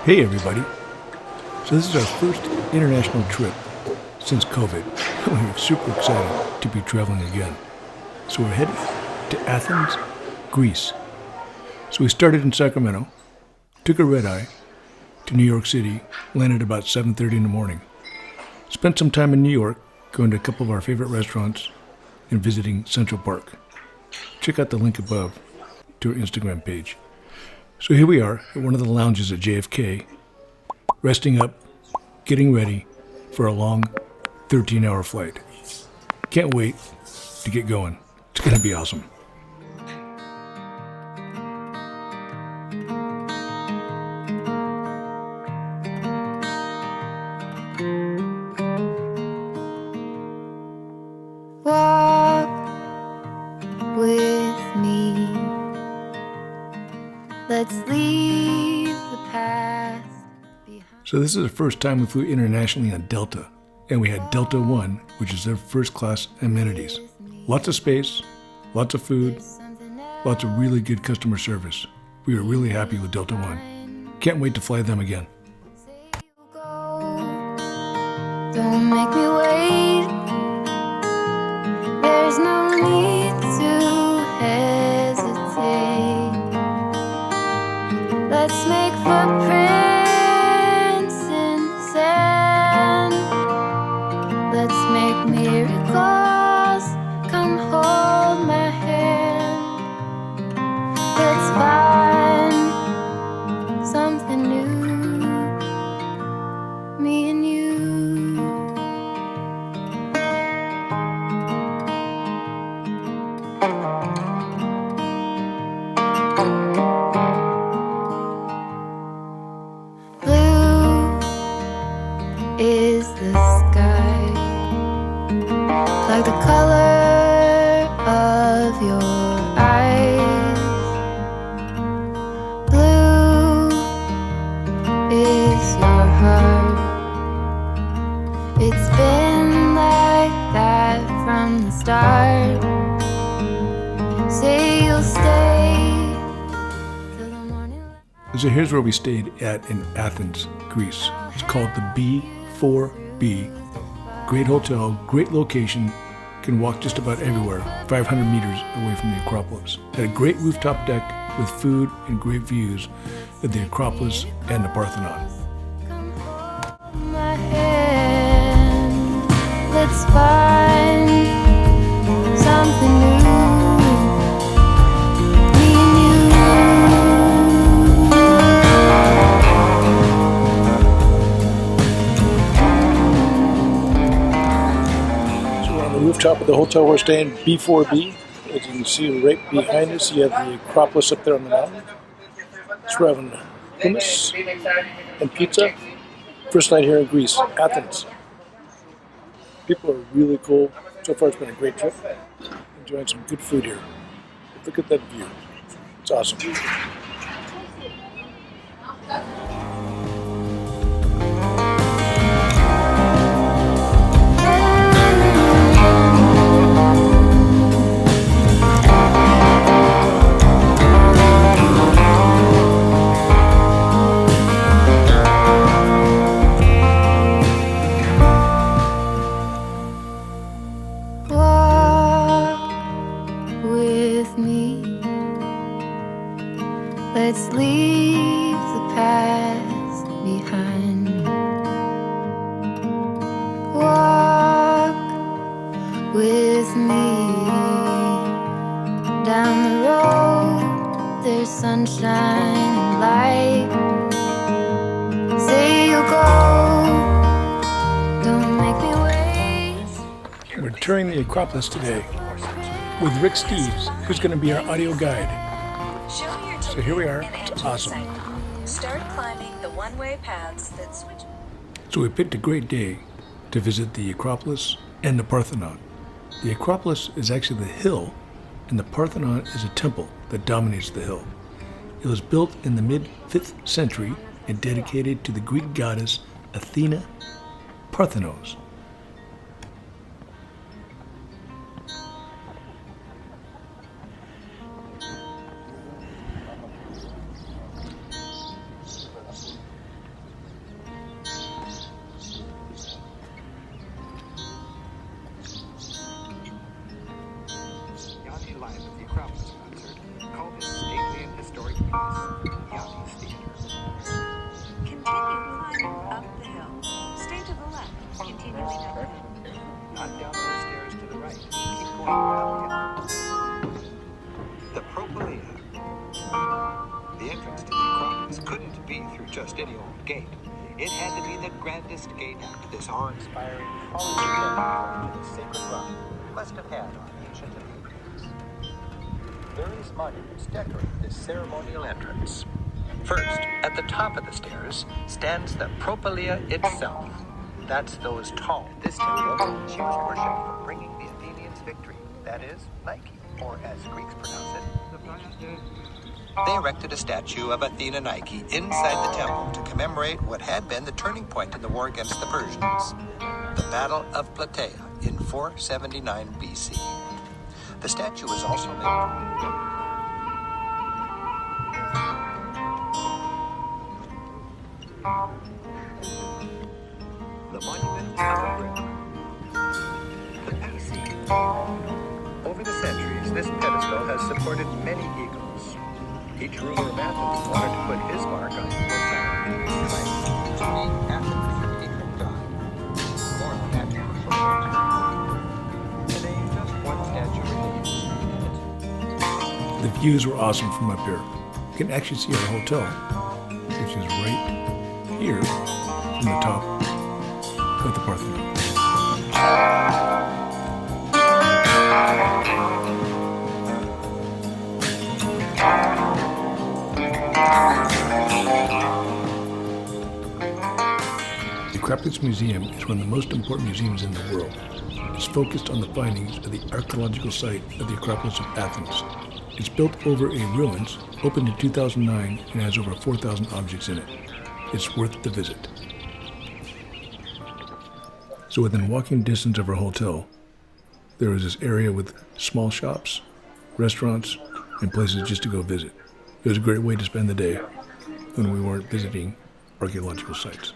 Hey everybody. So this is our first international trip since COVID. We're super excited to be traveling again. So we're headed to Athens, Greece. So we started in Sacramento, took a red eye to New York City, landed about 7:30 in the morning. Spent some time in New York, going to a couple of our favorite restaurants and visiting Central Park. Check out the link above to our Instagram page. So here we are at one of the lounges at JFK, resting up, getting ready for a long 13-hour flight. Can't wait to get going. It's going to be awesome. Walk with me. Let's leave the past behind. So this is the first time we flew internationally on Delta, and we had Delta One, which is their first class amenities. Lots of space, lots of food, lots of really good customer service. We were really happy with Delta One. Can't wait to fly them again. Don't make me wait. There's no need to hesitate. Let's make footprints in the sand. Let's make miracles. Come hold my hand. Let's find something new. Me and you. Blue is the sky, like the color of your eyes. Blue is your heart. It's been like that from the start. Say you'll stay till the morning light. So here's where we stayed at in Athens, Greece. It's called the B4B. Great hotel, great location. Can walk just about everywhere, 500 meters away from the Acropolis. Had a great rooftop deck with food and great views of the Acropolis and the Parthenon. Come hold my hand. Let's find something new. Me and So we're on the rooftop of the hotel we're staying, B4B. As you can see right behind us, you have the Acropolis up there on the mountain. So we're having hummus and pizza. First night here in Greece, Athens. People are really cool. So far it's been a great trip. Enjoying some good food here. Look at that view. It's awesome. Walk with me. Let's leave the past behind. Walk with me. Down the road, there's sunshine and light. Say you'll go. Don't make me wait. We're touring the Acropolis today with Rick Steves, who's going to be our audio guide. So here we are. It's awesome. Start climbing the one-way paths that switch. So we picked a great day to visit the Acropolis and the Parthenon. The Acropolis is actually the hill, and the Parthenon is a temple that dominates the hill. It was built in the mid-5th century and dedicated to the Greek goddess Athena Parthenos. line of the Acropolis concert, call this stately and historic piece Yanni's Theater. Continue climbing up the hill. Stay to the left, continuing up the hill. Not down those stairs to the right. Keep going downhill. The Acropolis. The entrance to the Acropolis couldn't be through just any old gate. It had to be the grandest gate after this awe-inspiring column to the sacred rock must have had on ancient Athenians. Various monuments decorate this ceremonial entrance. First, at the top of the stairs, stands the Acropolis itself. That's those tall. This temple was used worship for bringing the Athenians victory. That is, Nike, or as Greeks pronounce it, they erected a statue of Athena Nike inside the temple to commemorate what had been the turning point in the war against the Persians, the Battle of Plataea in 479 BC. The statue was also made. The monument of a river. The Palace. Over the centuries, this pedestal has supported many eagles. Each ruler of Athens wanted to put his mark on the side. To me, Athens is a different god. More than that, today, just one statue remains. The views were awesome from up here. You can actually see our hotel, which is right here from the top of the Parthenon. The Acropolis Museum is one of the most important museums in the world. It's focused on the findings of the archaeological site of the Acropolis of Athens. It's built over a ruins, opened in 2009, and has over 4,000 objects in it. It's worth the visit. So within walking distance of our hotel, there was this area with small shops, restaurants, and places just to go visit. It was a great way to spend the day when we weren't visiting archaeological sites.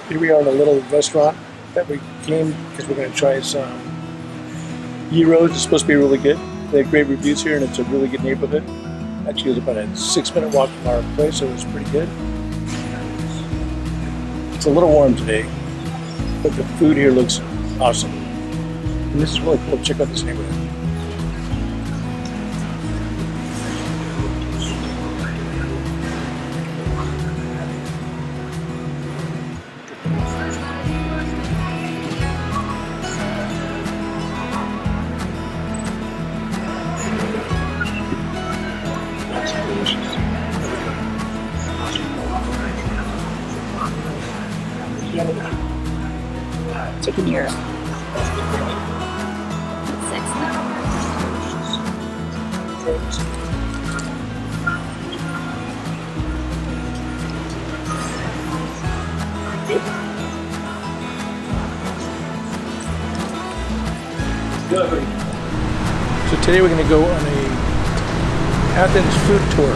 Here we are in a little restaurant that we came because we're going to try some gyros. It's supposed to be really good. They have great reviews here, and it's a really good neighborhood. Actually, it was about a 6-minute walk from our place, so it was pretty good. It's a little warm today, but the food here looks awesome. And this is really cool. Check out this neighborhood. Chicken gyro. 6 now. So today we're going to go on a Athens food tour.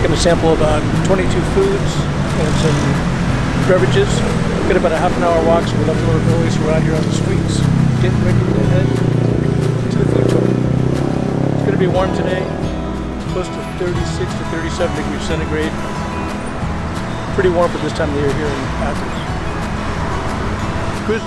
Get a sample of about 22 foods and some beverages. We've got about a half an hour walk, so we'll have to look always around here on the streets. Getting ready to head to the food tour. It's going to be pretty warm today, close to 36 to 37 degrees centigrade. Pretty warm for this time of the year here in Athens. Chris?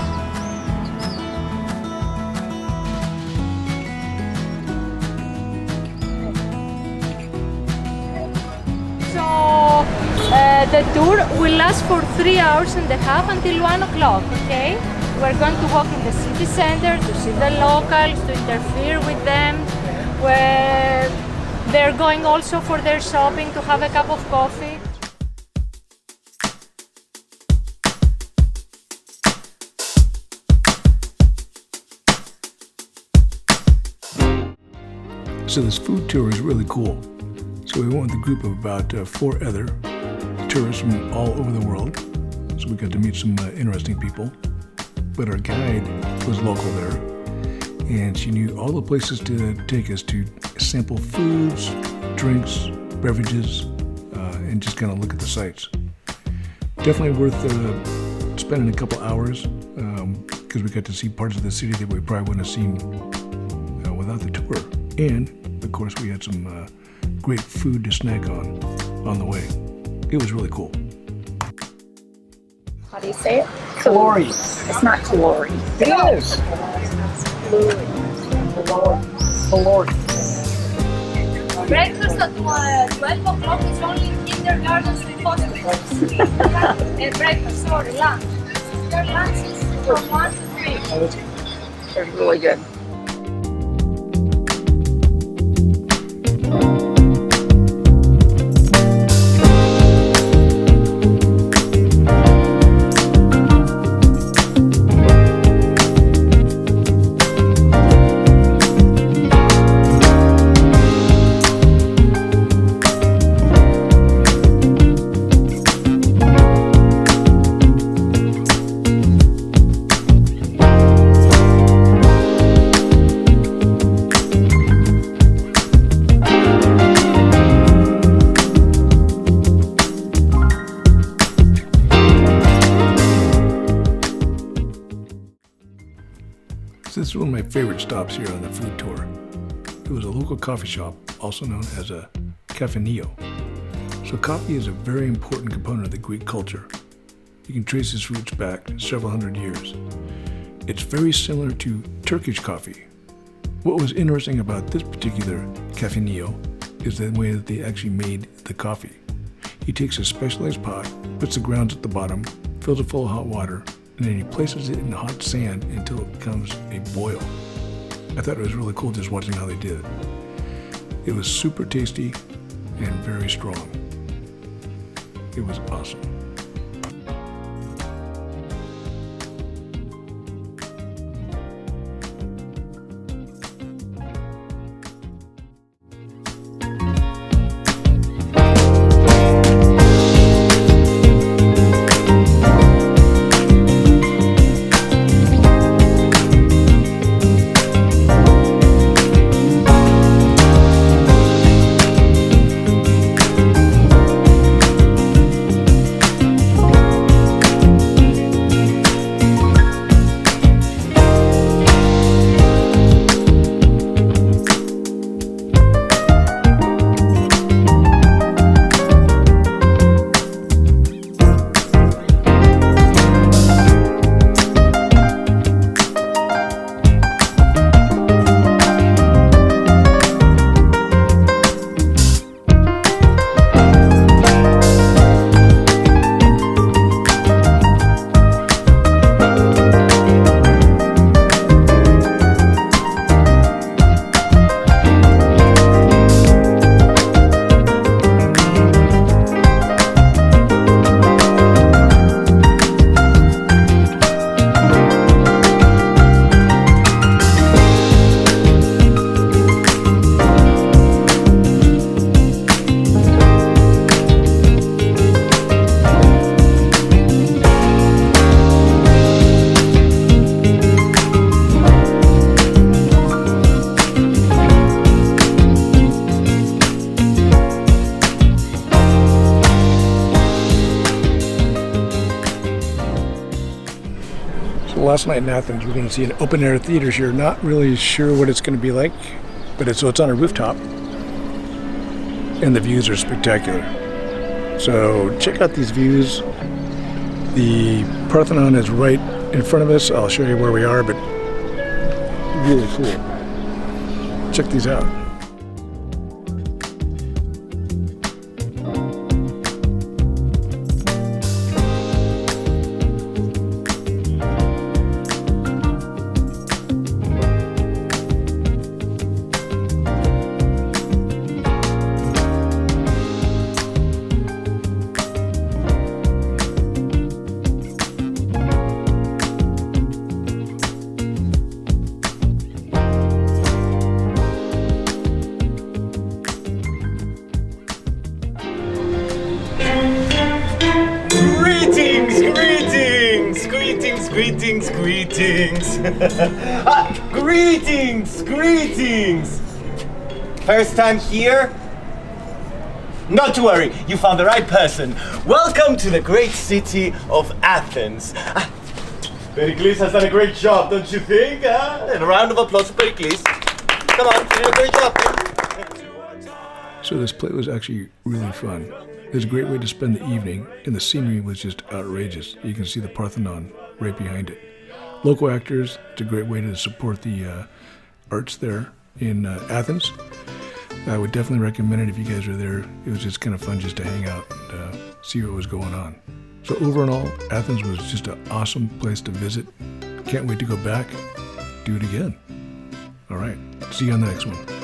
So the tour will last for 3 hours and a half until 1 o'clock, okay? We're going to walk in the city center to see the locals, to interfere with them, where they're going also for their shopping, to have a cup of coffee. So this food tour is really cool. So we went with a group of about 4 other tourists from all over the world. So we got to meet some interesting people. But our guide was local there, and she knew all the places to take us to sample foods, drinks, beverages, and just kind of look at the sights. Definitely worth spending a couple hours because we got to see parts of the city that we probably wouldn't have seen without the tour. And of course, we had some great food to snack on the way. It was really cool. How do you say it? Calori. It's not calori. It is. Calori. Breakfast at 12 o'clock is only kindergarten to hospitals. And breakfast, sorry, lunch. Their lunch is from 1 to 3. They're really good. This is one of my favorite stops here on the food tour. It was a local coffee shop, also known as a cafeteria. So coffee is a very important component of the Greek culture. You can trace its roots back several hundred years. It's very similar to Turkish coffee. What was interesting about this particular cafeteria is the way that they actually made the coffee. He takes a specialized pot, puts the grounds at the bottom, fills it full of hot water, and then he places it in hot sand until it becomes a boil. I thought it was really cool just watching how they did it. It was super tasty and very strong. It was awesome. Last night in Athens, we're going to see an open-air theater here. Not really sure what it's going to be like. But it's on a rooftop, and the views are spectacular. So check out these views. The Parthenon is right in front of us. I'll show you where we are, but really cool. Check these out. Greetings! Greetings! First time here? Not to worry, you found the right person. Welcome to the great city of Athens. Pericles has done a great job, don't you think? And a round of applause for Pericles. Come on, you did a great job. So this play was actually really fun. It was a great way to spend the evening, and the scenery was just outrageous. You can see the Parthenon right behind it. Local actors, it's a great way to support the arts there in Athens. I would definitely recommend it if you guys are there. It was just kind of fun just to hang out and see what was going on. So overall, Athens was just an awesome place to visit. Can't wait to go back, do it again. All right, see you on the next one.